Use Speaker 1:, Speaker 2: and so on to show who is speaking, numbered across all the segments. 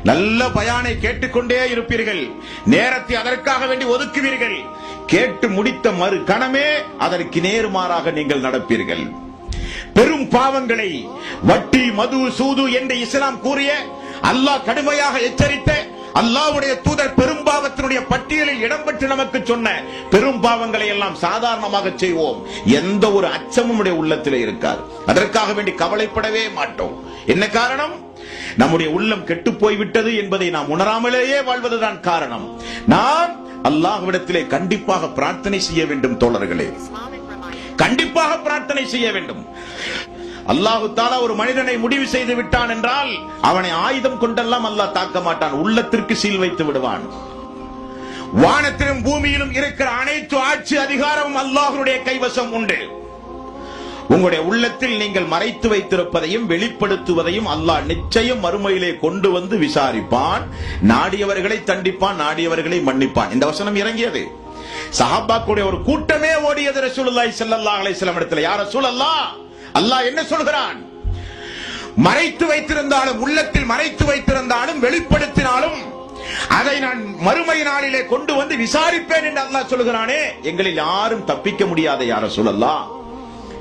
Speaker 1: நல்ல பயானை கேட்டுக்கொண்டே இருப்பீர்கள், நேரத்தை அதற்காக வேண்டி ஒதுக்குவீர்கள். கேட்டு முடித்த மறு கணமே அதற்கு நேர்மாறாக நீங்கள் நடப்பீர்கள். பெரும் பாவங்களை வட்டி, மது, சூது என்று இஸ்லாம் கூறிய, அல்லாஹ் கடுமையாக எச்சரித்த, அல்லாஹ்வுடைய தூதர் பெரும்பாவத்தினுடைய பட்டியலில் இடம்பெற்று நமக்கு சொன்ன பெரும் பாவங்களை எல்லாம் சாதாரணமாக செய்வோம். எந்த ஒரு அச்சமும் உள்ளத்தில் இருக்காது. அதற்காக வேண்டி கவலைப்படவே மாட்டோம். என்ன காரணம்? நம்முடைய உள்ளம் கெட்டு போய்விட்டது என்பதை நாம் உணராமலேயே வாழ்வதுதான் காரணம். நாம் அல்லாஹ்விடத்திலே கண்டிப்பாக பிரார்த்தனை செய்ய வேண்டும் தோழர்களே, கண்டிப்பாக பிரார்த்தனை செய்ய வேண்டும். அல்லாஹு தஆலா ஒரு மனிதனை முடிவு செய்து விட்டான் என்றால் அவனை ஆயுதம் கொண்டெல்லாம் அல்லாஹ் தாக்க மாட்டான், உள்ளத்திற்கு சீல் வைத்து விடுவான். வானத்திலும் பூமியிலும் இருக்கிற அனைத்து ஆட்சி அதிகாரமும் அல்லாஹ்வுடைய கைவசம் உண்டு. உங்களுடைய உள்ளத்தில் நீங்கள் மறைத்து வைத்திருப்பதையும் வெளிப்படுத்துவதையும் அல்லாஹ் நிச்சயம் மறுமையிலே கொண்டு வந்து விசாரிப்பான். நாடியவர்களை தண்டிப்பான், நாடியவர்களை மன்னிப்பான். இந்த வசனம் இறங்கியது. சஹாபாக்களுடைய ஒரு கூட்டமே ஓடியது ரசூலுல்லாஹி ஸல்லல்லாஹு அலைஹி வஸல்லம் இடத்துல. யா ரசூலல்லாஹ், அல்லாஹ் என்ன சொல்கிறான்? மறைத்து வைத்திருந்தாலும், உள்ளத்தில் மறைத்து வைத்திருந்தாலும், வெளிப்படுத்தினாலும் அதை நான் மறுமை நாளிலே கொண்டு வந்து விசாரிப்பேன் என்று அல்லாஹ் சொல்கிறானே, எங்களில் யாரும் தப்பிக்க முடியாத யா ரசூலல்லாஹ்.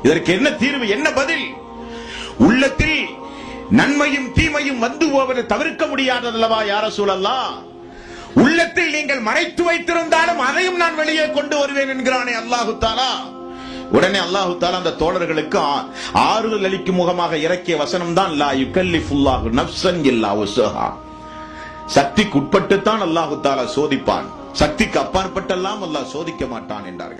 Speaker 1: இதற்கு என்ன தீர்வு, என்ன பதில்? உள்ளத்தில் நன்மையும் தீமையும் வந்து போவது தவிர்க்க முடியாதல்லவா யா ரசூலல்லாஹ். உள்ளத்தில் நீங்கள் மறைத்து வைத்திருந்தாலும் அதையும் நான் வெளியே கொண்டு வருவேன் என்கிறானே அல்லாஹு தஆலா. உடனே அல்லாஹு தஆலா அந்த தோழர்களுக்கு ஆறுதல் அளிக்கும் முகமாக இறக்கிய வசனம் தான் லா யுகல்லிஃபுல்லாஹு நஃப்ஸன் இல்லா உஸ்ஸஹா. சக்திக்கு உட்பட்டுத்தான் அல்லாஹு தஆலா சோதிப்பான், சக்திக்கு அப்பாற்பட்டெல்லாம் அல்லாஹ் சோதிக்க மாட்டான் என்றார்கள்.